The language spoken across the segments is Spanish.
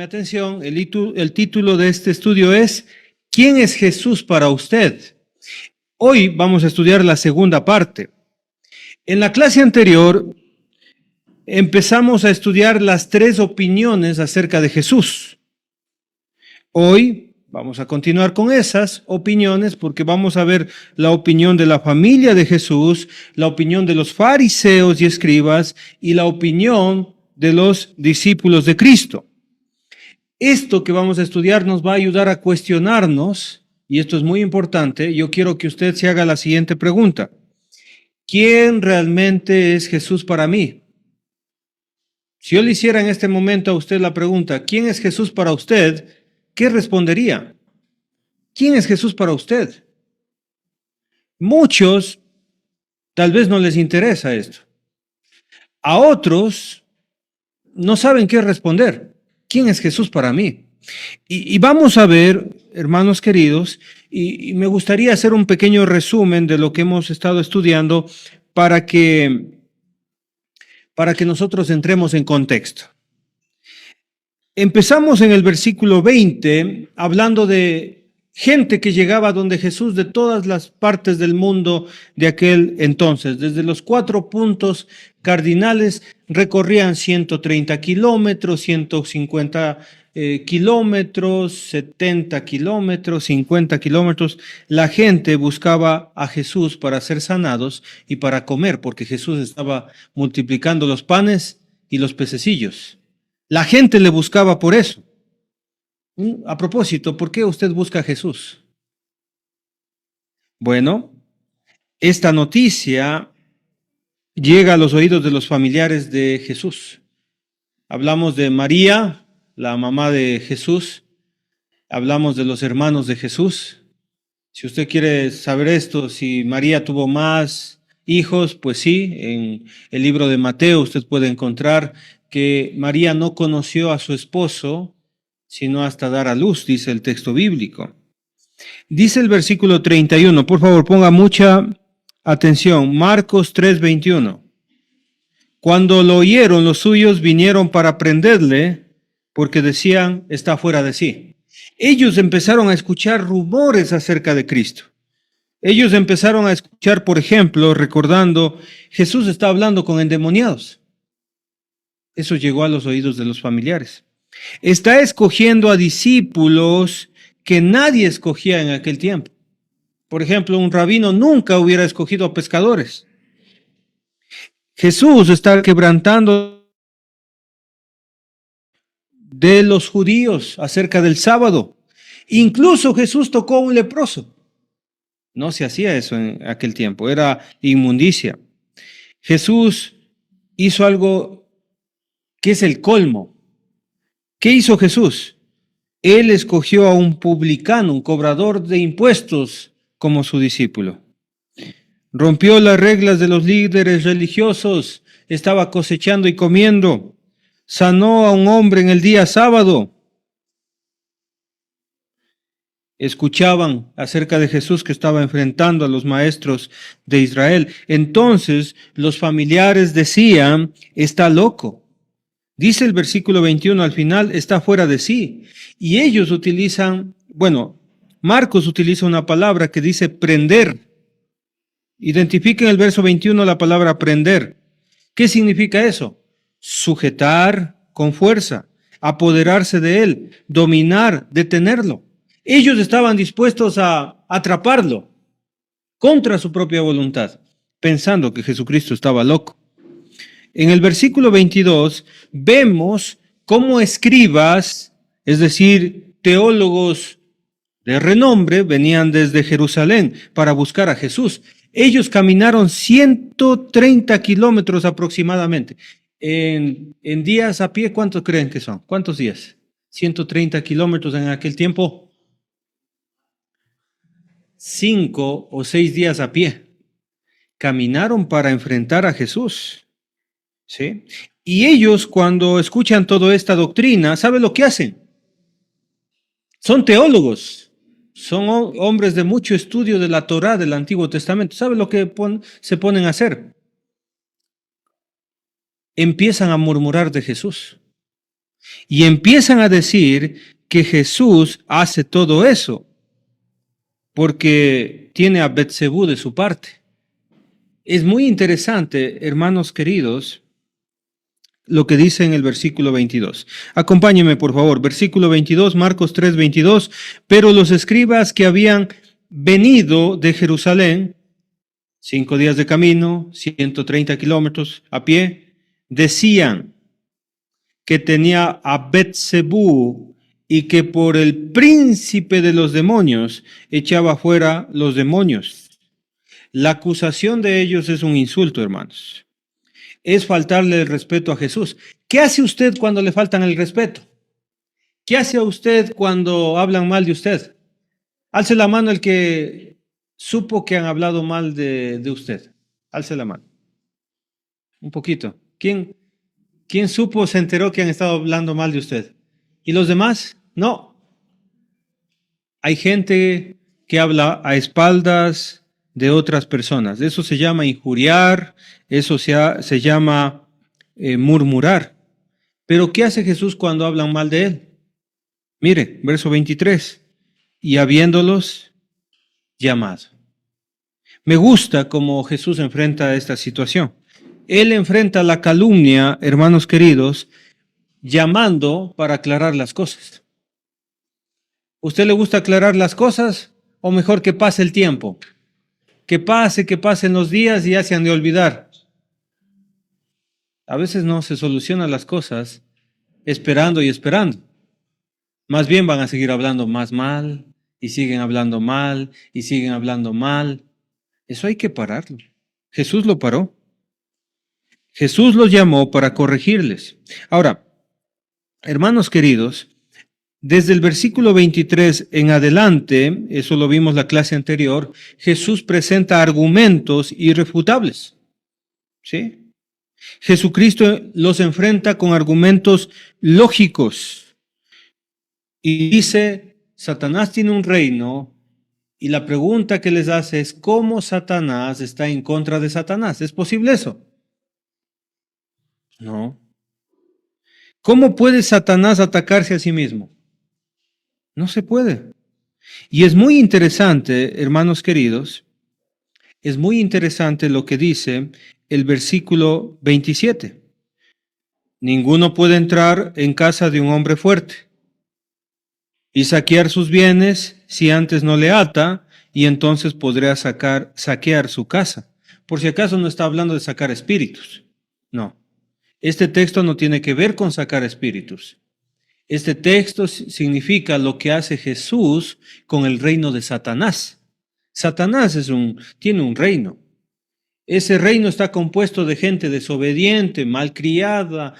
Póngame atención, el título de este estudio es ¿Quién es Jesús para usted? Hoy vamos a estudiar la segunda parte. En la clase anterior empezamos a estudiar las tres opiniones acerca de Jesús. Hoy vamos a continuar con esas opiniones porque vamos a ver la opinión de la familia de Jesús, la opinión de los fariseos y escribas y la opinión de los discípulos de Cristo. Esto que vamos a estudiar nos va a ayudar a cuestionarnos, y esto es muy importante. Yo quiero que usted se haga la siguiente pregunta. ¿Quién realmente es Jesús para mí? Si yo le hiciera en este momento a usted la pregunta, ¿quién es Jesús para usted? ¿Qué respondería? ¿Quién es Jesús para usted? Muchos tal vez no les interesa esto. A otros no saben qué responder. ¿Quién es Jesús para mí? Y vamos a ver, hermanos queridos, y me gustaría hacer un pequeño resumen de lo que hemos estado estudiando para que nosotros entremos en contexto. Empezamos en el versículo 20 hablando de gente que llegaba donde Jesús de todas las partes del mundo de aquel entonces. Desde los 4 puntos cardinales recorrían 130 kilómetros, 150 kilómetros, 70 kilómetros, 50 kilómetros. La gente buscaba a Jesús para ser sanados y para comer, porque Jesús estaba multiplicando los panes y los pececillos. La gente le buscaba por eso. A propósito, ¿por qué usted busca a Jesús? Bueno, esta noticia llega a los oídos de los familiares de Jesús. Hablamos de María, la mamá de Jesús. Hablamos de los hermanos de Jesús. Si usted quiere saber esto, si María tuvo más hijos, pues sí, en el libro de Mateo usted puede encontrar que María no conoció a su esposo, sino hasta dar a luz, dice el texto bíblico. Dice el versículo 31, por favor ponga mucha atención, Marcos 3:21. Cuando lo oyeron, los suyos vinieron para prenderle, porque decían, está fuera de sí. Ellos empezaron a escuchar rumores acerca de Cristo. Ellos empezaron a escuchar, por ejemplo, recordando, Jesús está hablando con endemoniados. Eso llegó a los oídos de los familiares. Está escogiendo a discípulos que nadie escogía en aquel tiempo. Por ejemplo, un rabino nunca hubiera escogido a pescadores. Jesús está quebrantando de los judíos acerca del sábado. Incluso Jesús tocó a un leproso. No se hacía eso en aquel tiempo, era inmundicia. Jesús hizo algo que es el colmo. ¿Qué hizo Jesús? Él escogió a un publicano, un cobrador de impuestos, como su discípulo. Rompió las reglas de los líderes religiosos, estaba cosechando y comiendo. Sanó a un hombre en el día sábado. Escuchaban acerca de Jesús que estaba enfrentando a los maestros de Israel. Entonces los familiares decían, está loco. Dice el versículo 21 al final, está fuera de sí. Y ellos utilizan, Marcos utiliza una palabra que dice prender. Identifica en el verso 21 la palabra prender. ¿Qué significa eso? Sujetar con fuerza, apoderarse de él, dominar, detenerlo. Ellos estaban dispuestos a atraparlo contra su propia voluntad, pensando que Jesucristo estaba loco. En el versículo 22 vemos cómo escribas, es decir, teólogos de renombre, venían desde Jerusalén para buscar a Jesús. Ellos caminaron 130 kilómetros aproximadamente. En días a pie, ¿cuántos creen que son? ¿Cuántos días? 130 kilómetros en aquel tiempo. 5 o 6 días a pie. Caminaron para enfrentar a Jesús. ¿Sí? Y ellos cuando escuchan toda esta doctrina, ¿saben lo que hacen? Son teólogos, son hombres de mucho estudio de la Torá del Antiguo Testamento. ¿Saben lo que se ponen a hacer? Empiezan a murmurar de Jesús. Y empiezan a decir que Jesús hace todo eso porque tiene a Betsebú de su parte. Es muy interesante, hermanos queridos, lo que dice en el versículo 22. Acompáñeme, por favor. Versículo 22, Marcos 3, 22. Pero los escribas que habían venido de Jerusalén, 5 días de camino, 130 kilómetros a pie, decían que tenía a Betsebú y que por el príncipe de los demonios echaba fuera los demonios. La acusación de ellos es un insulto, hermanos. Es faltarle el respeto a Jesús. ¿Qué hace usted cuando le faltan el respeto? ¿Qué hace usted cuando hablan mal de usted? Alce la mano el que supo que han hablado mal de usted. Alce la mano. Un poquito. ¿Quién supo, se enteró que han estado hablando mal de usted? ¿Y los demás? No. Hay gente que habla a espaldas de otras personas. Eso se llama injuriar, eso se llama murmurar. Pero ¿qué hace Jesús cuando hablan mal de él? Mire, verso 23. Y habiéndolos llamado. Me gusta cómo Jesús enfrenta esta situación. Él enfrenta la calumnia, hermanos queridos, llamando para aclarar las cosas. ¿Usted le gusta aclarar las cosas o mejor que pase el tiempo? Que pasen los días y ya se han de olvidar. A veces no se solucionan las cosas esperando y esperando. Más bien van a seguir hablando más mal y siguen hablando mal y siguen hablando mal. Eso hay que pararlo. Jesús lo paró. Jesús los llamó para corregirles. Ahora, hermanos queridos, desde el versículo 23 en adelante, eso lo vimos la clase anterior, Jesús presenta argumentos irrefutables. ¿Sí? Jesucristo los enfrenta con argumentos lógicos y dice, Satanás tiene un reino y la pregunta que les hace es, ¿cómo Satanás está en contra de Satanás? ¿Es posible eso? No. ¿Cómo puede Satanás atacarse a sí mismo? No se puede. Y es muy interesante, hermanos queridos, es muy interesante lo que dice el versículo 27. Ninguno puede entrar en casa de un hombre fuerte y saquear sus bienes si antes no le ata, y entonces podrá saquear su casa. Por si acaso no está hablando de sacar espíritus. No. Este texto no tiene que ver con sacar espíritus. Este texto significa lo que hace Jesús con el reino de Satanás. Satanás tiene un reino. Ese reino está compuesto de gente desobediente, malcriada,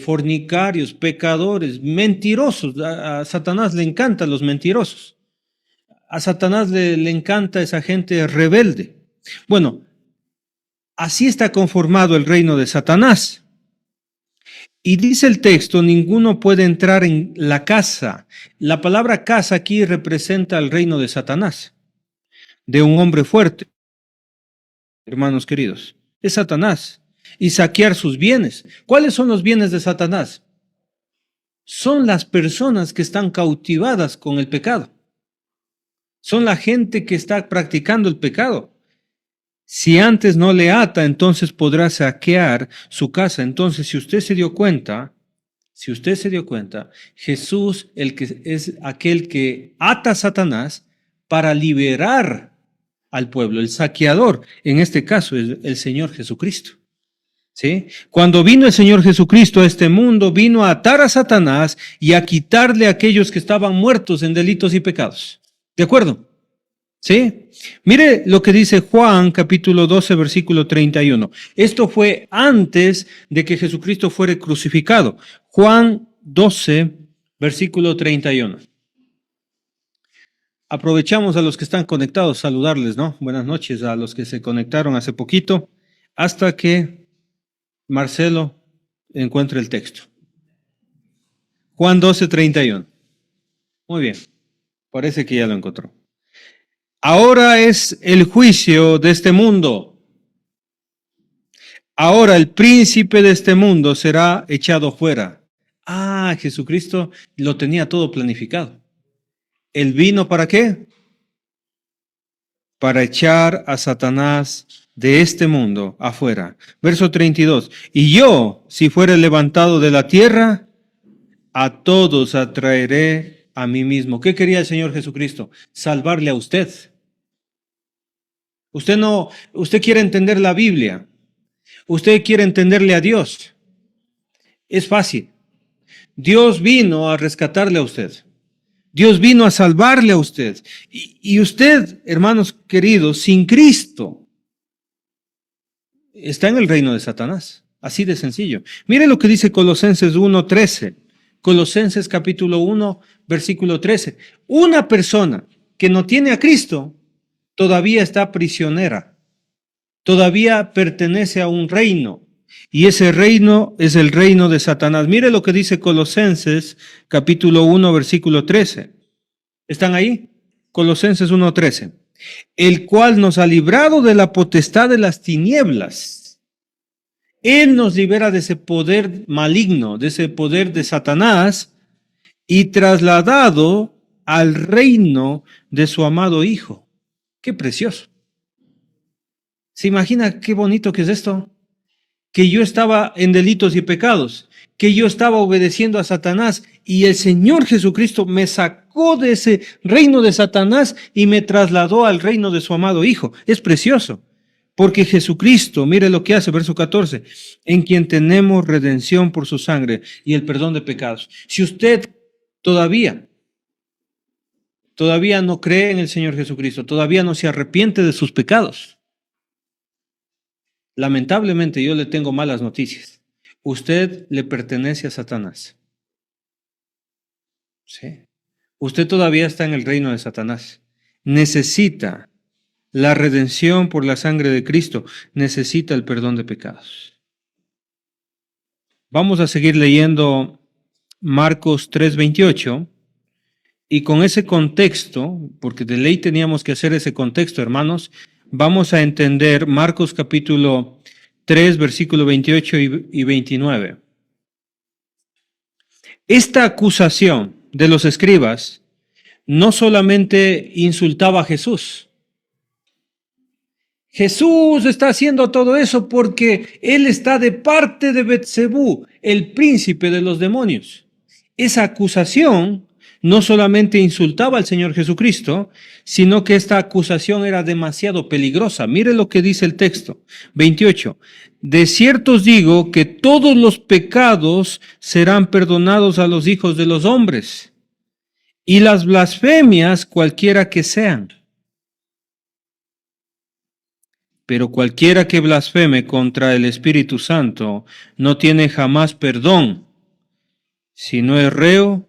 fornicarios, pecadores, mentirosos. A Satanás le encantan los mentirosos. A Satanás le encanta esa gente rebelde. Bueno, así está conformado el reino de Satanás. Y dice el texto, ninguno puede entrar en la casa. La palabra casa aquí representa el reino de Satanás, de un hombre fuerte. Hermanos queridos, es Satanás. Y saquear sus bienes. ¿Cuáles son los bienes de Satanás? Son las personas que están cautivadas con el pecado. Son la gente que está practicando el pecado. Si antes no le ata, entonces podrá saquear su casa. Entonces, si usted se dio cuenta, Jesús es aquel que ata a Satanás para liberar al pueblo. El saqueador, en este caso, es el Señor Jesucristo. ¿Sí? Cuando vino el Señor Jesucristo a este mundo, vino a atar a Satanás y a quitarle a aquellos que estaban muertos en delitos y pecados. ¿De acuerdo? ¿Sí? Mire lo que dice Juan capítulo 12 versículo 31. Esto fue antes de que Jesucristo fuera crucificado. Juan 12 versículo 31. Aprovechamos a los que están conectados, saludarles, ¿no? Buenas noches a los que se conectaron hace poquito, hasta que Marcelo encuentre el texto. Juan 12, 31. Muy bien, parece que ya lo encontró. Ahora es el juicio de este mundo. Ahora el príncipe de este mundo será echado fuera. Jesucristo lo tenía todo planificado. ¿Él vino para qué? Para echar a Satanás de este mundo afuera. Verso 32. Y yo, si fuere levantado de la tierra, a todos atraeré a mí mismo. ¿Qué quería el Señor Jesucristo? Salvarle a usted. Usted quiere entender la Biblia. Usted quiere entenderle a Dios. Es fácil. Dios vino a rescatarle a usted. Dios vino a salvarle a usted. Y usted, hermanos queridos, sin Cristo, está en el reino de Satanás. Así de sencillo. Mire lo que dice Colosenses 1:13. Colosenses capítulo 1, versículo 13. Una persona que no tiene a Cristo todavía está prisionera. Todavía pertenece a un reino. Y ese reino es el reino de Satanás. Mire lo que dice Colosenses capítulo 1, versículo 13. ¿Están ahí? Colosenses 1:13. El cual nos ha librado de la potestad de las tinieblas. Él nos libera de ese poder maligno, de ese poder de Satanás, y trasladado al reino de su amado Hijo. ¡Qué precioso! ¿Se imagina qué bonito que es esto? Que yo estaba en delitos y pecados, que yo estaba obedeciendo a Satanás y el Señor Jesucristo me sacó de ese reino de Satanás y me trasladó al reino de su amado Hijo. Es precioso, porque Jesucristo, mire lo que hace, verso 14, en quien tenemos redención por su sangre y el perdón de pecados. Si usted todavía no cree en el Señor Jesucristo, todavía no se arrepiente de sus pecados, lamentablemente yo le tengo malas noticias. Usted le pertenece a Satanás. ¿Sí? Usted todavía está en el reino de Satanás. Necesita la redención por la sangre de Cristo. Necesita el perdón de pecados. Vamos a seguir leyendo Marcos 3:28. Y con ese contexto, porque de ley teníamos que hacer ese contexto, hermanos, vamos a entender Marcos capítulo 3, versículo 28 y 29. Esta acusación de los escribas no solamente insultaba a Jesús. Jesús está haciendo todo eso porque él está de parte de Beelzebú, el príncipe de los demonios. Esa acusación no solamente insultaba al Señor Jesucristo, sino que esta acusación era demasiado peligrosa. Mire lo que dice el texto, 28. De cierto os digo que todos los pecados serán perdonados a los hijos de los hombres, y las blasfemias cualquiera que sean. Pero cualquiera que blasfeme contra el Espíritu Santo no tiene jamás perdón, sino es reo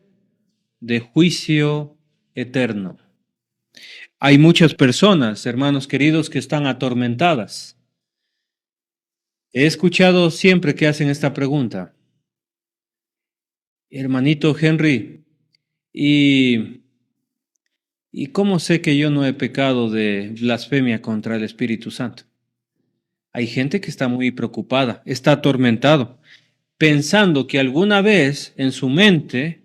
de juicio eterno. Hay muchas personas, hermanos queridos, que están atormentadas. He escuchado siempre que hacen esta pregunta. Hermanito Henry, ¿y cómo sé que yo no he pecado de blasfemia contra el Espíritu Santo? Hay gente que está muy preocupada, está atormentado, pensando que alguna vez en su mente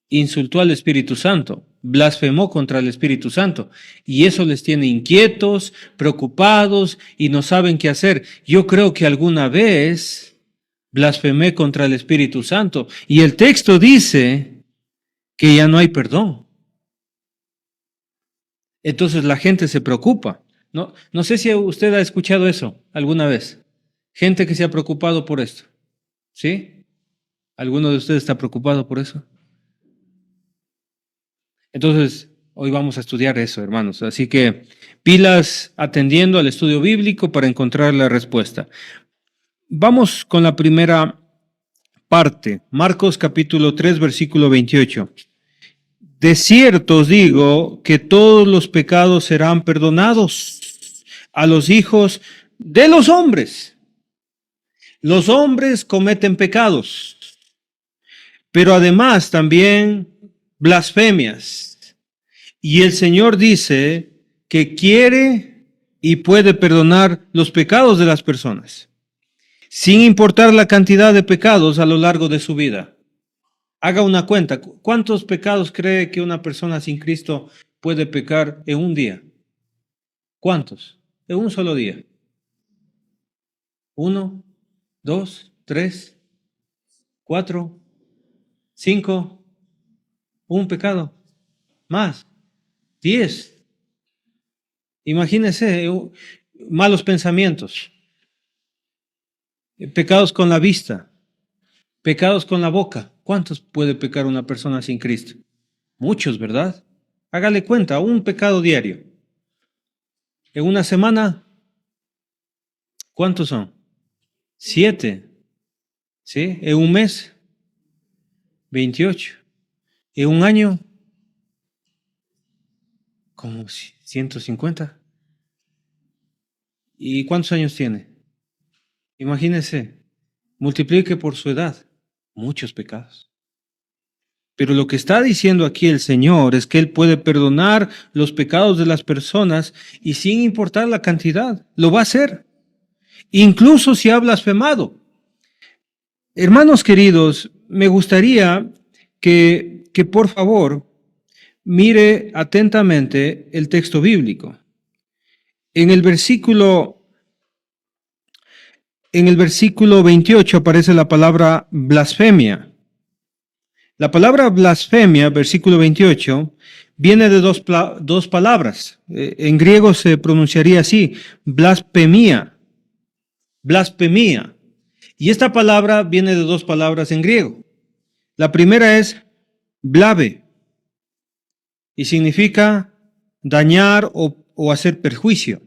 insultó al Espíritu Santo, blasfemó contra el Espíritu Santo, y eso les tiene inquietos, preocupados y no saben qué hacer. Yo creo que alguna vez blasfemé contra el Espíritu Santo, y el texto dice que ya no hay perdón. Entonces la gente se preocupa. No sé si usted ha escuchado eso alguna vez. Gente que se ha preocupado por esto. ¿Sí? ¿Alguno de ustedes está preocupado por eso? Entonces, hoy vamos a estudiar eso, hermanos. Así que pilas atendiendo al estudio bíblico para encontrar la respuesta. Vamos con la primera parte. Marcos capítulo 3, versículo 28. De cierto os digo que todos los pecados serán perdonados a los hijos de los hombres. Los hombres cometen pecados, pero además también blasfemias. Y el Señor dice que quiere y puede perdonar los pecados de las personas, sin importar la cantidad de pecados a lo largo de su vida. Haga una cuenta. ¿Cuántos pecados cree que una persona sin Cristo puede pecar en un día? ¿Cuántos? En un solo día. 1, 2, 3, 4, 5, un pecado. Más. 10. Imagínese, malos pensamientos, pecados con la vista, pecados con la boca. ¿Cuántos puede pecar una persona sin Cristo? Muchos, ¿verdad? Hágale cuenta, un pecado diario. En una semana, ¿cuántos son? 7. ¿Sí? En un mes, 28. En un año, como 150. ¿Y cuántos años tiene? Imagínese, multiplique por su edad, muchos pecados. Pero lo que está diciendo aquí el Señor es que Él puede perdonar los pecados de las personas y sin importar la cantidad, lo va a hacer. Incluso si ha blasfemado. Hermanos queridos, me gustaría que por favor mire atentamente el texto bíblico. En el versículo 28 aparece la palabra blasfemia. La palabra blasfemia, versículo 28, viene de dos palabras. En griego se pronunciaría así, blasfemia. Blasfemia. Y esta palabra viene de dos palabras en griego. La primera es blave y significa dañar o hacer perjuicio.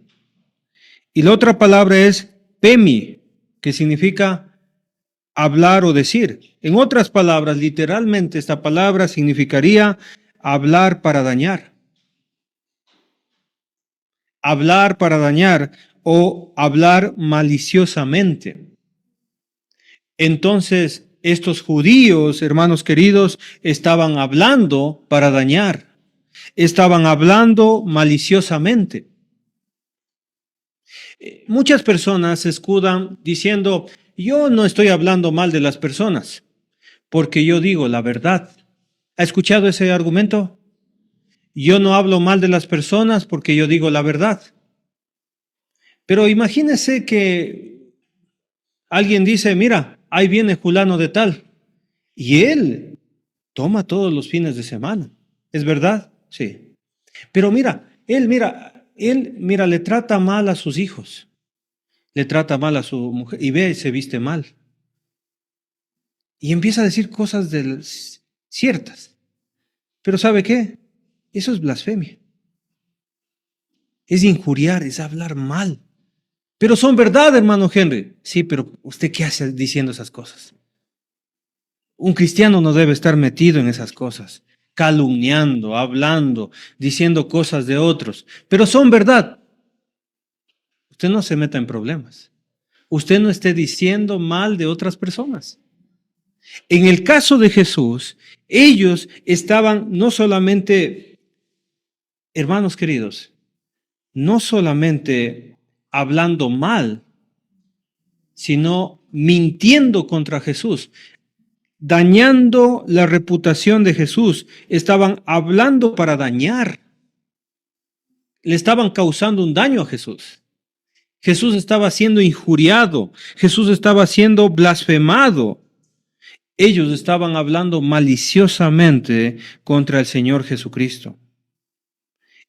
Y la otra palabra es pemi, que significa hablar o decir. En otras palabras, literalmente esta palabra significaría hablar para dañar. Hablar para dañar o hablar maliciosamente. Entonces, estos judíos, hermanos queridos, estaban hablando para dañar. Estaban hablando maliciosamente. Muchas personas se escudan diciendo, yo no estoy hablando mal de las personas, porque yo digo la verdad. ¿Ha escuchado ese argumento? Yo no hablo mal de las personas porque yo digo la verdad. Pero imagínese que alguien dice, mira, ahí viene fulano de tal, y él toma todos los fines de semana. ¿Es verdad? Sí. Pero él le trata mal a sus hijos, le trata mal a su mujer, y ve, se viste mal. Y empieza a decir cosas ciertas. Pero ¿sabe qué? Eso es blasfemia. Es injuriar, es hablar mal. Pero son verdad, hermano Henry. Sí, pero ¿usted qué hace diciendo esas cosas? Un cristiano no debe estar metido en esas cosas, calumniando, hablando, diciendo cosas de otros. Pero son verdad. Usted no se meta en problemas. Usted no esté diciendo mal de otras personas. En el caso de Jesús, ellos estaban no solamente, hermanos queridos, no solamente hablando mal, sino mintiendo contra Jesús, dañando la reputación de Jesús. Estaban hablando para dañar. Le estaban causando un daño a Jesús. Jesús estaba siendo injuriado. Jesús estaba siendo blasfemado. Ellos estaban hablando maliciosamente contra el Señor Jesucristo.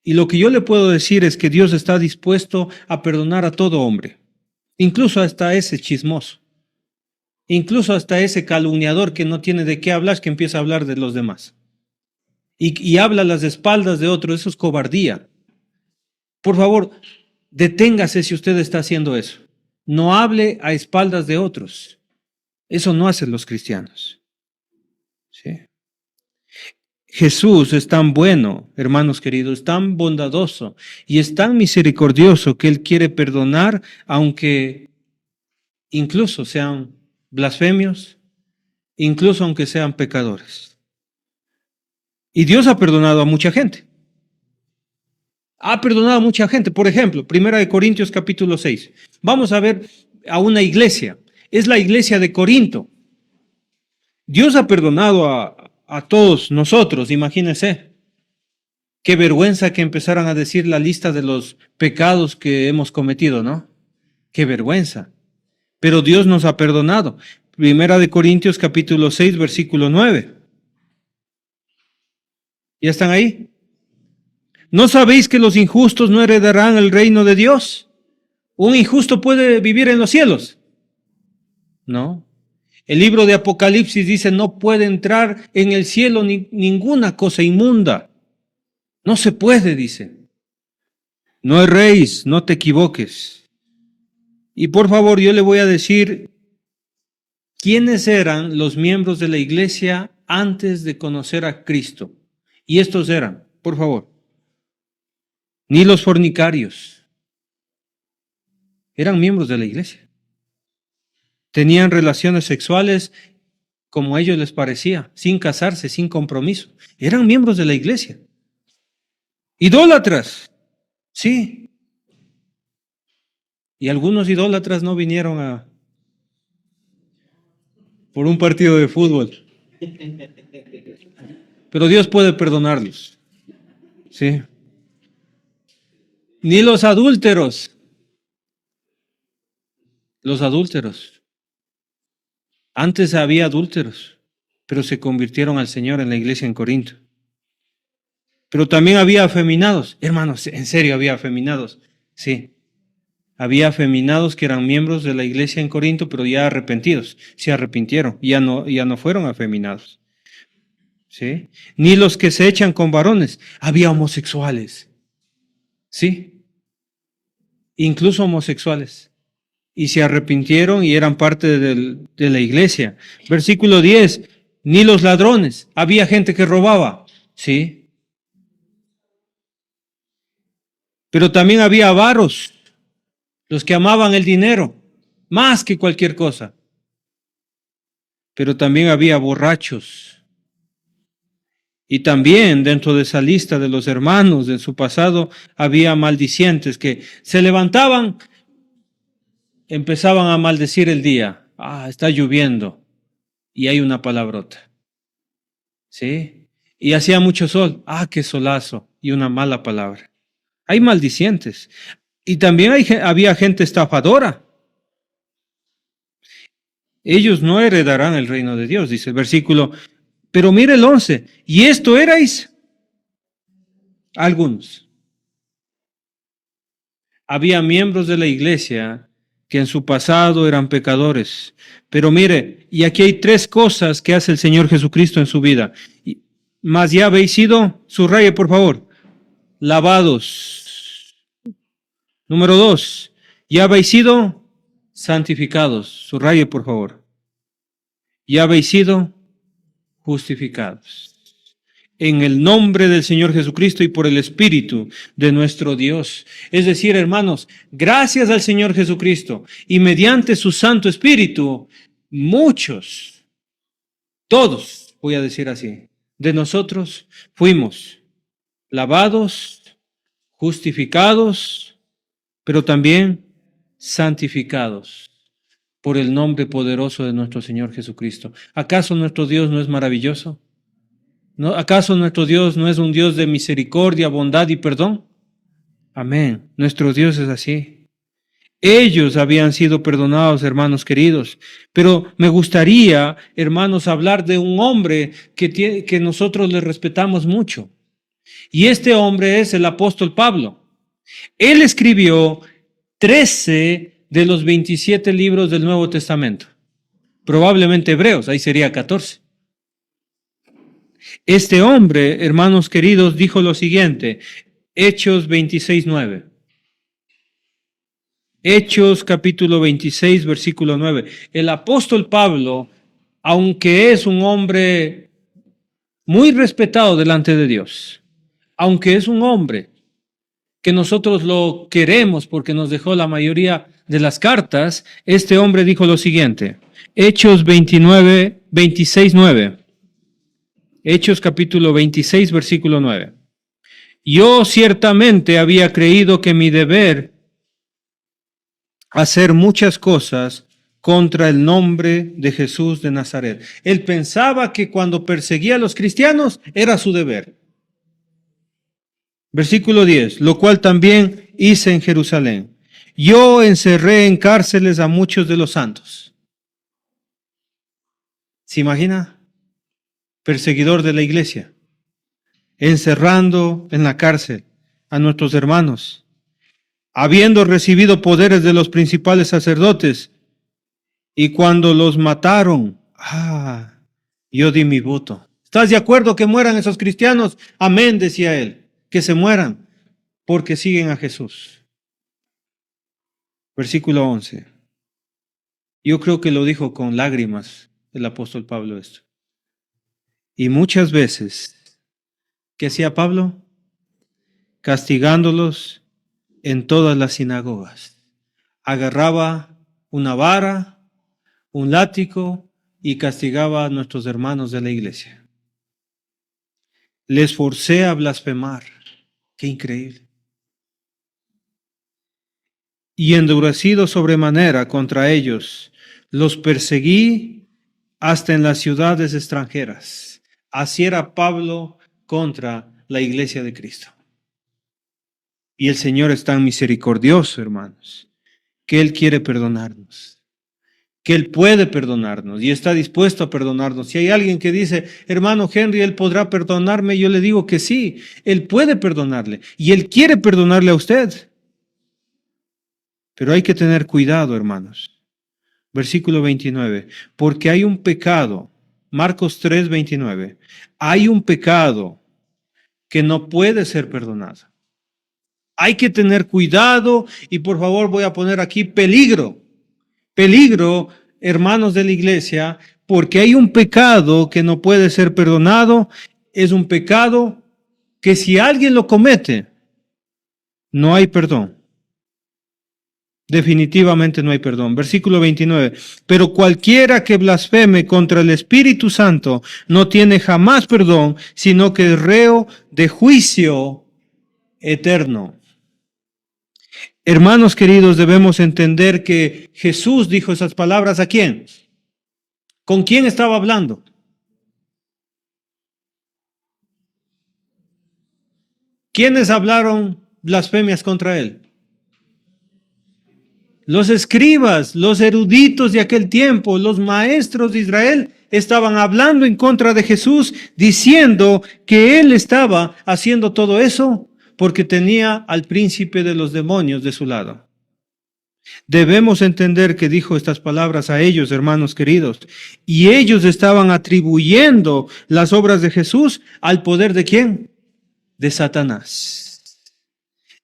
Y lo que yo le puedo decir es que Dios está dispuesto a perdonar a todo hombre, incluso hasta ese chismoso, incluso hasta ese calumniador que no tiene de qué hablar, que empieza a hablar de los demás. Y habla a las espaldas de otros, eso es cobardía. Por favor, deténgase si usted está haciendo eso. No hable a espaldas de otros. Eso no hacen los cristianos. ¿Sí? Jesús es tan bueno, hermanos queridos, tan bondadoso y es tan misericordioso que Él quiere perdonar, aunque incluso sean blasfemios, incluso aunque sean pecadores. Y Dios ha perdonado a mucha gente. Ha perdonado a mucha gente. Por ejemplo, 1 Corintios capítulo 6. Vamos a ver a una iglesia. Es la iglesia de Corinto. Dios ha perdonado a todos nosotros, imagínense. Qué vergüenza que empezaran a decir la lista de los pecados que hemos cometido, ¿no? Qué vergüenza. Pero Dios nos ha perdonado. Primera de Corintios capítulo 6, versículo 9. ¿Ya están ahí? ¿No sabéis que los injustos no heredarán el reino de Dios? ¿Un injusto puede vivir en los cielos? No. El libro de Apocalipsis dice, no puede entrar en el cielo ninguna cosa inmunda. No se puede, dice. No erréis, no te equivoques. Y por favor, yo le voy a decir quiénes eran los miembros de la iglesia antes de conocer a Cristo. Y estos eran, por favor, ni los fornicarios. Eran miembros de la iglesia. Tenían relaciones sexuales como a ellos les parecía, sin casarse, sin compromiso. Eran miembros de la iglesia. Idólatras, sí. Y algunos idólatras no vinieron por un partido de fútbol. Pero Dios puede perdonarlos. Sí. Ni los adúlteros. Los adúlteros. Antes había adúlteros, pero se convirtieron al Señor en la iglesia en Corinto. Pero también había afeminados. Hermanos, en serio había afeminados. Sí. Había afeminados que eran miembros de la iglesia en Corinto, pero ya arrepentidos. Se arrepintieron, ya no fueron afeminados. ¿Sí? Ni los que se echan con varones. Había homosexuales. ¿Sí? Incluso homosexuales. Y se arrepintieron y eran parte de la iglesia. Versículo 10. Ni los ladrones. Había gente que robaba. ¿Sí? Pero también había avaros. Los que amaban el dinero. Más que cualquier cosa. Pero también había borrachos. Y también dentro de esa lista de los hermanos de su pasado había maldicientes que se levantaban, empezaban a maldecir el día. Está lloviendo y hay una palabrota. ¿Sí? Y hacía mucho sol. Qué solazo y una mala palabra. Hay maldicientes. Y también había gente estafadora. Ellos no heredarán el reino de Dios, dice el versículo. Pero mire el 11, y esto erais algunos. Había miembros de la iglesia que en su pasado eran pecadores. Pero mire, y aquí hay 3 cosas que hace el Señor Jesucristo en su vida. Mas ya habéis sido, subraye por favor, lavados. Número 2, ya habéis sido santificados. Subraye por favor. Ya habéis sido justificados en el nombre del Señor Jesucristo y por el Espíritu de nuestro Dios. Es decir, hermanos, gracias al Señor Jesucristo y mediante su Santo Espíritu, muchos, todos, voy a decir así, de nosotros fuimos lavados, justificados, pero también santificados por el nombre poderoso de nuestro Señor Jesucristo. ¿Acaso nuestro Dios no es maravilloso? ¿No? ¿Acaso nuestro Dios no es un Dios de misericordia, bondad y perdón? Amén. Nuestro Dios es así. Ellos habían sido perdonados, hermanos queridos. Pero me gustaría, hermanos, hablar de un hombre que nosotros le respetamos mucho. Y este hombre es el apóstol Pablo. Él escribió 13 de los 27 libros del Nuevo Testamento. Probablemente Hebreos, ahí sería 14. Este hombre, hermanos queridos, dijo lo siguiente, Hechos 26:9. Hechos capítulo 26, versículo 9. El apóstol Pablo, aunque es un hombre muy respetado delante de Dios, aunque es un hombre que nosotros lo queremos porque nos dejó la mayoría de las cartas, este hombre dijo lo siguiente, Hechos 26:9. Hechos capítulo 26, versículo 9. Yo ciertamente había creído que mi deber hacer muchas cosas contra el nombre de Jesús de Nazaret. Él pensaba que cuando perseguía a los cristianos era su deber. Versículo 10, lo cual también hice en Jerusalén. Yo encerré en cárceles a muchos de los santos. ¿Se imagina? Perseguidor de la iglesia, encerrando en la cárcel a nuestros hermanos, habiendo recibido poderes de los principales sacerdotes, y cuando los mataron, yo di mi voto. ¿Estás de acuerdo que mueran esos cristianos? Amén, decía él, que se mueran, porque siguen a Jesús. Versículo 11. Yo creo que lo dijo con lágrimas el apóstol Pablo esto. Y muchas veces, ¿qué hacía Pablo? Castigándolos en todas las sinagogas. Agarraba una vara, un látigo y castigaba a nuestros hermanos de la iglesia. Les forcé a blasfemar. Qué increíble. Y endurecido sobremanera contra ellos, los perseguí hasta en las ciudades extranjeras. Así era Pablo contra la iglesia de Cristo. Y el Señor es tan misericordioso, hermanos, que Él quiere perdonarnos, que Él puede perdonarnos y está dispuesto a perdonarnos. Si hay alguien que dice, hermano Henry, Él podrá perdonarme, yo le digo que sí, Él puede perdonarle y Él quiere perdonarle a usted. Pero hay que tener cuidado, hermanos. Versículo 29, porque hay un pecado, Marcos 3, 29, hay un pecado que no puede ser perdonado. Hay que tener cuidado y por favor voy a poner aquí peligro. Peligro, hermanos de la iglesia, porque hay un pecado que no puede ser perdonado. Es un pecado que si alguien lo comete, no hay perdón. Definitivamente no hay perdón. Versículo 29. Pero cualquiera que blasfeme contra el Espíritu Santo no tiene jamás perdón, sino que es reo de juicio eterno. Hermanos queridos, debemos entender que Jesús dijo esas palabras ¿a quién? ¿Con quién estaba hablando? ¿Quiénes hablaron blasfemias contra él? Los escribas, los eruditos de aquel tiempo, los maestros de Israel estaban hablando en contra de Jesús, diciendo que él estaba haciendo todo eso porque tenía al príncipe de los demonios de su lado. Debemos entender que dijo estas palabras a ellos, hermanos queridos, y ellos estaban atribuyendo las obras de Jesús al poder ¿de quién? De Satanás.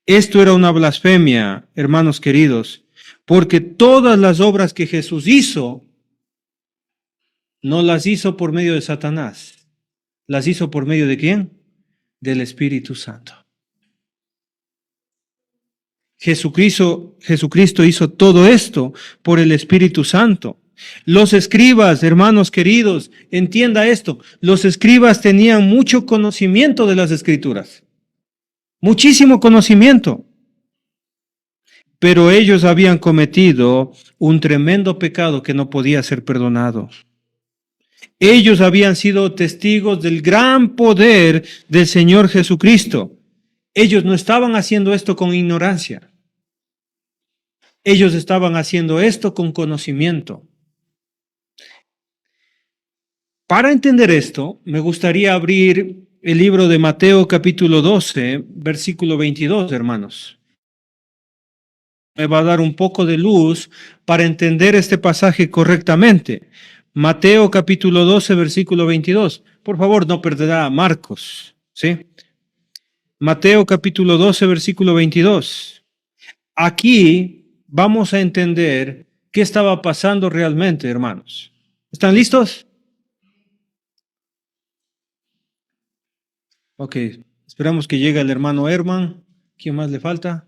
Esto era una blasfemia, hermanos queridos, porque todas las obras que Jesús hizo, no las hizo por medio de Satanás, las hizo por medio ¿de quién? Del Espíritu Santo. Jesucristo hizo todo esto por el Espíritu Santo. Los escribas, hermanos queridos, entienda esto, los escribas tenían mucho conocimiento de las Escrituras, muchísimo conocimiento, pero ellos habían cometido un tremendo pecado que no podía ser perdonado. Ellos habían sido testigos del gran poder del Señor Jesucristo. Ellos no estaban haciendo esto con ignorancia. Ellos estaban haciendo esto con conocimiento. Para entender esto, me gustaría abrir el libro de Mateo capítulo 12, versículo 22, hermanos. Me va a dar un poco de luz para entender este pasaje correctamente. Mateo capítulo 12, versículo 22. Por favor, no perderá a Marcos, ¿sí? Mateo capítulo 12, versículo 22. Aquí vamos a entender qué estaba pasando realmente, hermanos. ¿Están listos? Ok, esperamos que llegue el hermano Herman. ¿Quién más le falta?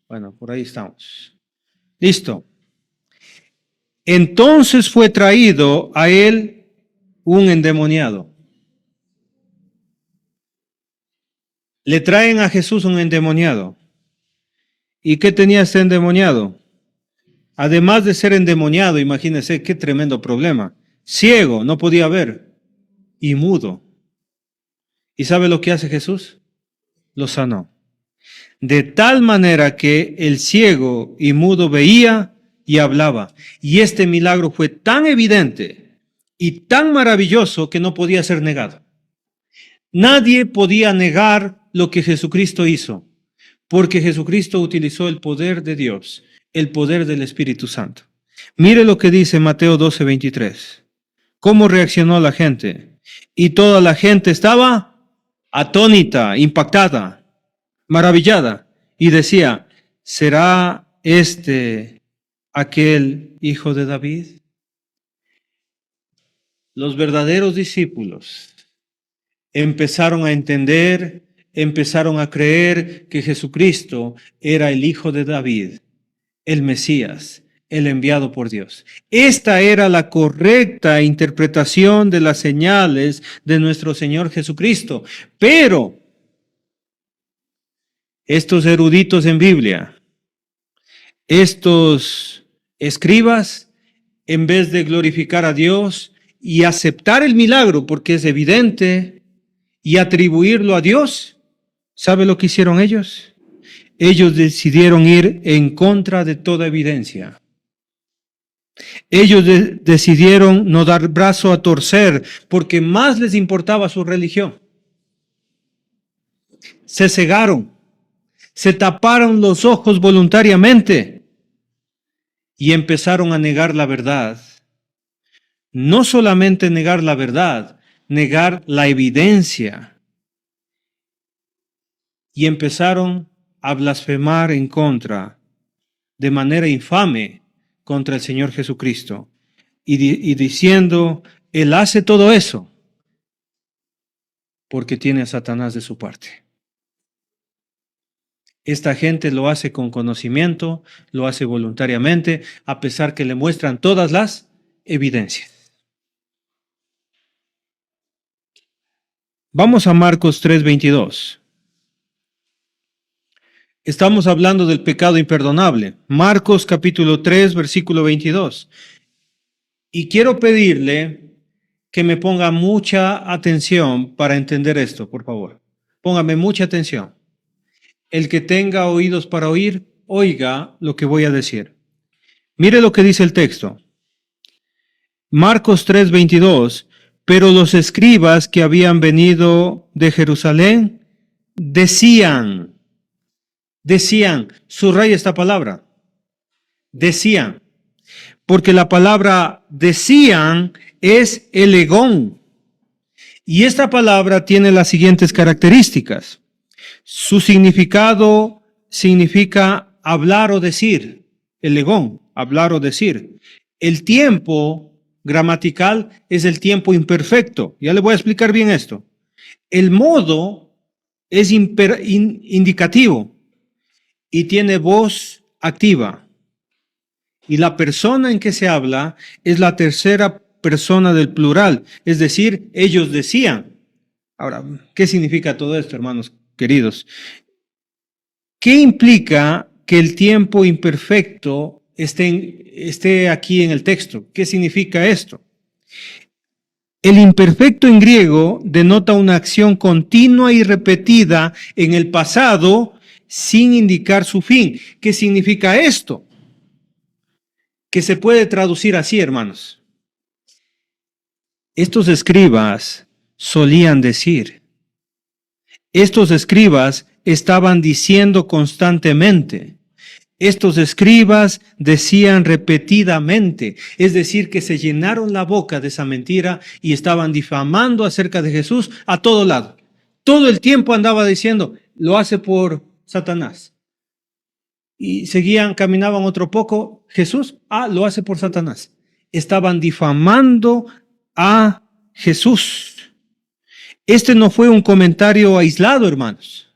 Bueno, por ahí estamos. Listo. Entonces fue traído a él un endemoniado. Le traen a Jesús un endemoniado. ¿Y qué tenía este endemoniado? además de ser endemoniado, imagínense qué tremendo problema, ciego, no podía ver, y mudo. ¿Y sabe lo que hace Jesús? Lo sanó. De tal manera que el ciego y mudo veía y hablaba. Y este milagro fue tan evidente y tan maravilloso que no podía ser negado. Nadie podía negar lo que Jesucristo hizo, porque Jesucristo utilizó el poder de Dios, el poder del Espíritu Santo. Mire lo que dice Mateo 12:23. ¿Cómo reaccionó la gente? Y toda la gente estaba atónita, impactada, maravillada, y decía, ¿será este aquel hijo de David? Los verdaderos discípulos empezaron a entender, empezaron a creer que Jesucristo era el hijo de David, el Mesías, el enviado por Dios. Esta era la correcta interpretación de las señales de nuestro Señor Jesucristo. Pero estos eruditos en Biblia, estos escribas, en vez de glorificar a Dios y aceptar el milagro porque es evidente y atribuirlo a Dios, ¿sabe lo que hicieron ellos? Ellos decidieron ir en contra de toda evidencia. Ellos decidieron no dar brazo a torcer porque más les importaba su religión. Se cegaron, se taparon los ojos voluntariamente y empezaron a negar la verdad. No solamente negar la verdad, negar la evidencia. Y empezaron a blasfemar en contra, de manera infame, contra el Señor Jesucristo. Y diciendo, Él hace todo eso porque tiene a Satanás de su parte. Esta gente lo hace con conocimiento, lo hace voluntariamente, a pesar que le muestran todas las evidencias. Vamos a Marcos 3:22. Estamos hablando del pecado imperdonable. Marcos capítulo 3, versículo 22. Y quiero pedirle que me ponga mucha atención para entender esto, por favor. Póngame mucha atención. El que tenga oídos para oír, oiga lo que voy a decir. Mire lo que dice el texto. Marcos 3:22. Pero los escribas que habían venido de Jerusalén decían, subraya esta palabra, decían, porque la palabra decían es elegón. Y esta palabra tiene las siguientes características. Su significado significa hablar o decir, elegón, hablar o decir. El tiempo gramatical es el tiempo imperfecto. Ya le voy a explicar bien esto. El modo es indicativo y tiene voz activa. Y la persona en que se habla es la tercera persona del plural, es decir, ellos decían. Ahora, ¿qué significa todo esto, hermanos queridos? ¿Qué implica que el tiempo imperfecto esté aquí en el texto? ¿Qué significa esto? El imperfecto en griego denota una acción continua y repetida en el pasado sin indicar su fin. ¿Qué significa esto? Que se puede traducir así, hermanos. Estos escribas solían decir, estos escribas estaban diciendo constantemente, estos escribas decían repetidamente, es decir, que se llenaron la boca de esa mentira y estaban difamando acerca de Jesús a todo lado. Todo el tiempo andaba diciendo, lo hace por Satanás. Y seguían, caminaban otro poco, Jesús, lo hace por Satanás. Estaban difamando a Jesús. Este no fue un comentario aislado, hermanos.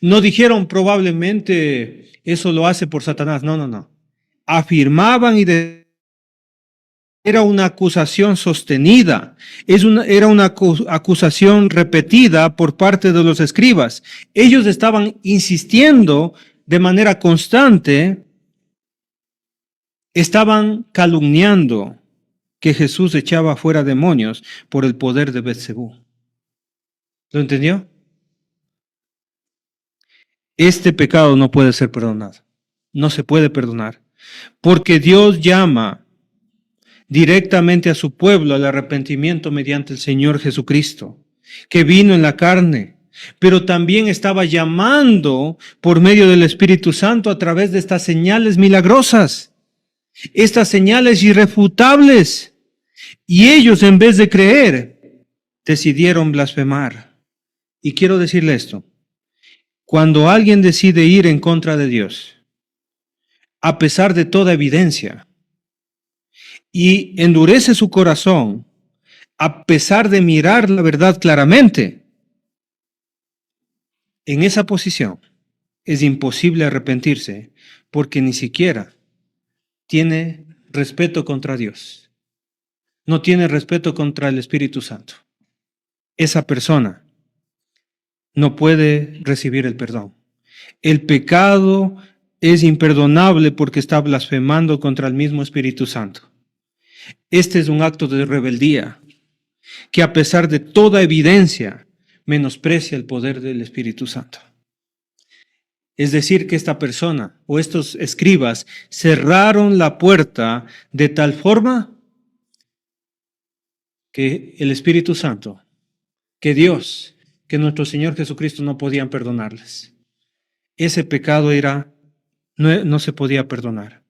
No dijeron probablemente eso lo hace por Satanás. No. Afirmaban y era una acusación sostenida. Era una acusación repetida por parte de los escribas. Ellos estaban insistiendo de manera constante estaban calumniando que Jesús echaba fuera demonios por el poder de Beelzebú. ¿Lo entendió? Este pecado no puede ser perdonado. No se puede perdonar. Porque Dios llama directamente a su pueblo al arrepentimiento mediante el Señor Jesucristo, que vino en la carne, pero también estaba llamando por medio del Espíritu Santo a través de estas señales milagrosas, estas señales irrefutables. Y ellos, en vez de creer, decidieron blasfemar. Y quiero decirle esto: cuando alguien decide ir en contra de Dios, a pesar de toda evidencia, y endurece su corazón, a pesar de mirar la verdad claramente, en esa posición es imposible arrepentirse, porque ni siquiera tiene respeto contra Dios, no tiene respeto contra el Espíritu Santo. Esa persona no puede recibir el perdón. El pecado es imperdonable porque está blasfemando contra el mismo Espíritu Santo. Este es un acto de rebeldía que, a pesar de toda evidencia, menosprecia el poder del Espíritu Santo. Es decir, que esta persona o estos escribas cerraron la puerta de tal forma que el Espíritu Santo, que Dios, que nuestro Señor Jesucristo no podían perdonarles. Ese pecado no se podía perdonar.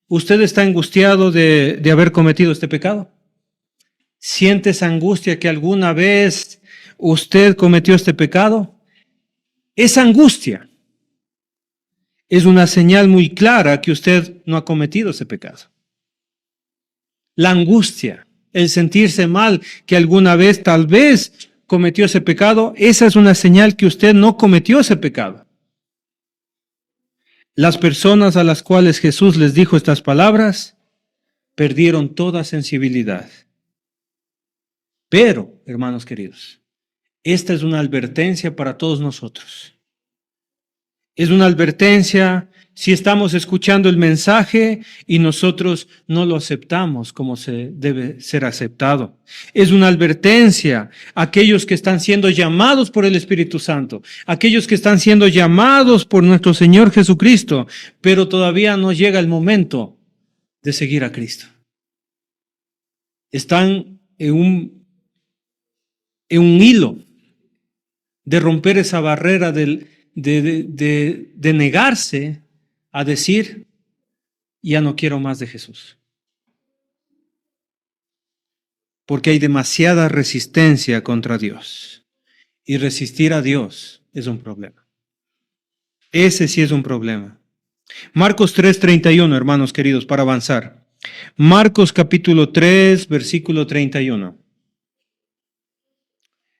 ¿Usted está angustiado de haber cometido este pecado? ¿Siente esa angustia que alguna vez usted cometió este pecado? Esa angustia es una señal muy clara que usted no ha cometido ese pecado. La angustia, el sentirse mal que alguna vez tal vez cometió ese pecado, esa es una señal que usted no cometió ese pecado. Las personas a las cuales Jesús les dijo estas palabras perdieron toda sensibilidad. Pero, hermanos queridos, esta es una advertencia para todos nosotros. Es una advertencia si estamos escuchando el mensaje y nosotros no lo aceptamos como se debe ser aceptado. Es una advertencia a aquellos que están siendo llamados por el Espíritu Santo, aquellos que están siendo llamados por nuestro Señor Jesucristo, pero todavía no llega el momento de seguir a Cristo. Están en un hilo de romper esa barrera de negarse a decir, ya no quiero más de Jesús. Porque hay demasiada resistencia contra Dios. Y resistir a Dios es un problema. Ese sí es un problema. Marcos 3:31, hermanos queridos, para avanzar. Marcos capítulo 3, versículo 31.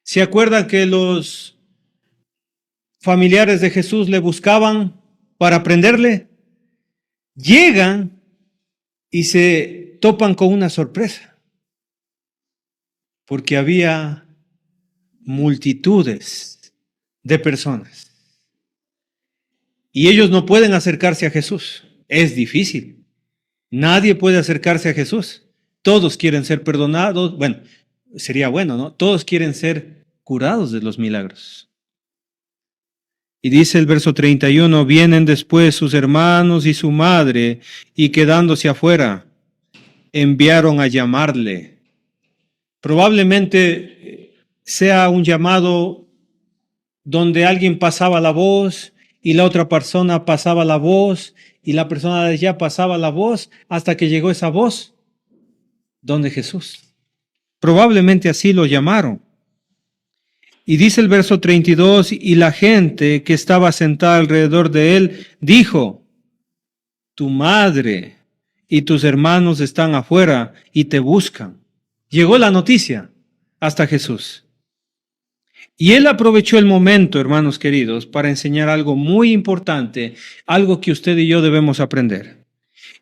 ¿Se acuerdan que los familiares de Jesús le buscaban para prenderle? Llegan y se topan con una sorpresa, porque había multitudes de personas y ellos no pueden acercarse a Jesús. Es difícil. Nadie puede acercarse a Jesús. Todos quieren ser perdonados. Bueno, sería bueno, ¿no? Todos quieren ser curados de los milagros. Y dice el verso 31, vienen después sus hermanos y su madre, y quedándose afuera, enviaron a llamarle. Probablemente sea un llamado donde alguien pasaba la voz, y la otra persona pasaba la voz, y la persona de allá pasaba la voz, hasta que llegó esa voz donde Jesús. Probablemente así lo llamaron. Y dice el verso 32, y la gente que estaba sentada alrededor de él dijo, tu madre y tus hermanos están afuera y te buscan. Llegó la noticia hasta Jesús. Y él aprovechó el momento, hermanos queridos, para enseñar algo muy importante, algo que usted y yo debemos aprender.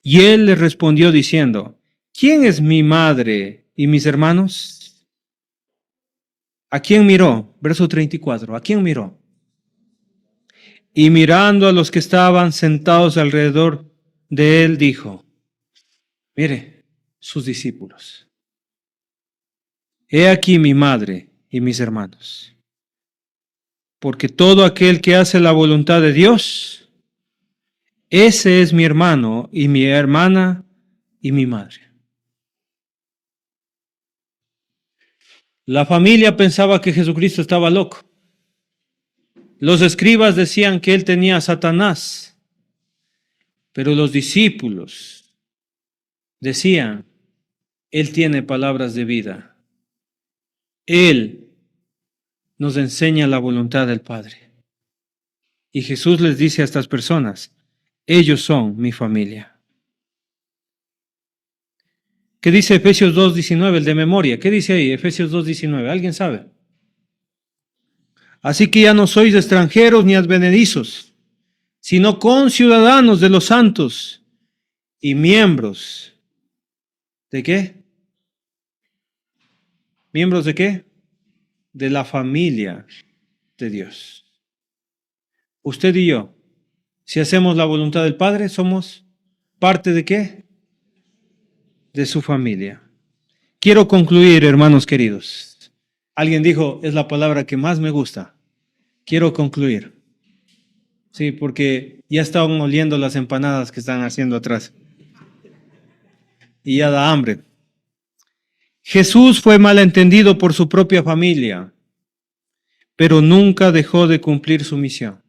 Y él le respondió diciendo, ¿quién es mi madre y mis hermanos? ¿A quién miró? Verso 34. ¿A quién miró? Y mirando a los que estaban sentados alrededor, de él dijo, mire, sus discípulos, he aquí mi madre y mis hermanos, porque todo aquel que hace la voluntad de Dios, ese es mi hermano y mi hermana y mi madre. La familia pensaba que Jesucristo estaba loco. Los escribas decían que él tenía a Satanás, pero los discípulos decían, él tiene palabras de vida. Él nos enseña la voluntad del Padre. Y Jesús les dice a estas personas, ellos son mi familia. ¿Qué dice Efesios 2:19, el de memoria? ¿Qué dice ahí, Efesios 2:19? ¿Alguien sabe? Así que ya no sois extranjeros ni advenedizos, sino conciudadanos de los santos y miembros. ¿De qué? ¿Miembros de qué? De la familia de Dios. Usted y yo, si hacemos la voluntad del Padre, somos parte de qué? De su familia. Quiero concluir, hermanos queridos. Alguien dijo, es la palabra que más me gusta. Quiero concluir. Sí, porque ya estaban oliendo las empanadas que están haciendo atrás. Y ya da hambre. Jesús fue malentendido por su propia familia, pero nunca dejó de cumplir su misión.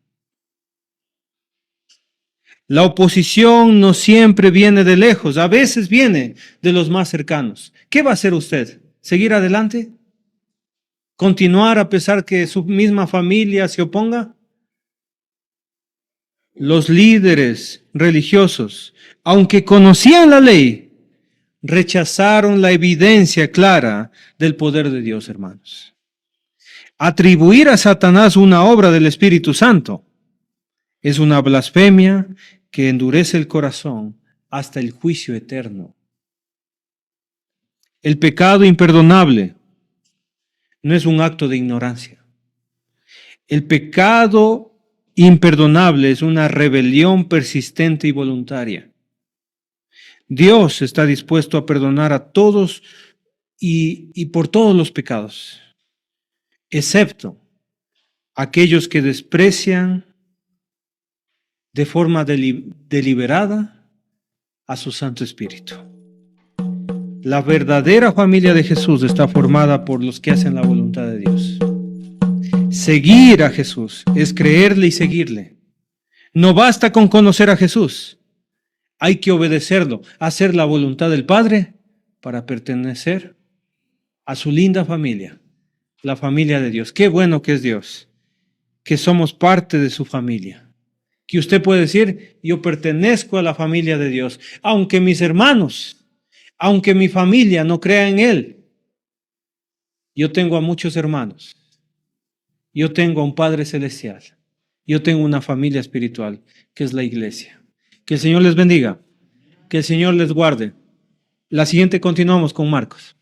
La oposición no siempre viene de lejos, a veces viene de los más cercanos. ¿Qué va a hacer usted? ¿Seguir adelante? ¿Continuar a pesar que su misma familia se oponga? Los líderes religiosos, aunque conocían la ley, rechazaron la evidencia clara del poder de Dios, hermanos. Atribuir a Satanás una obra del Espíritu Santo es una blasfemia que endurece el corazón hasta el juicio eterno. El pecado imperdonable no es un acto de ignorancia. El pecado imperdonable es una rebelión persistente y voluntaria. Dios está dispuesto a perdonar a todos y por todos los pecados, excepto aquellos que desprecian de forma deliberada a su Santo Espíritu. La verdadera familia de Jesús está formada por los que hacen la voluntad de Dios. Seguir a Jesús es creerle y seguirle. No basta con conocer a Jesús. Hay que obedecerlo, hacer la voluntad del Padre para pertenecer a su linda familia, la familia de Dios. Qué bueno que es Dios, que somos parte de su familia. Que usted puede decir, yo pertenezco a la familia de Dios, aunque mis hermanos, aunque mi familia no crea en Él. Yo tengo a muchos hermanos. Yo tengo a un Padre Celestial. Yo tengo una familia espiritual, que es la iglesia. Que el Señor les bendiga. Que el Señor les guarde. La siguiente continuamos con Marcos.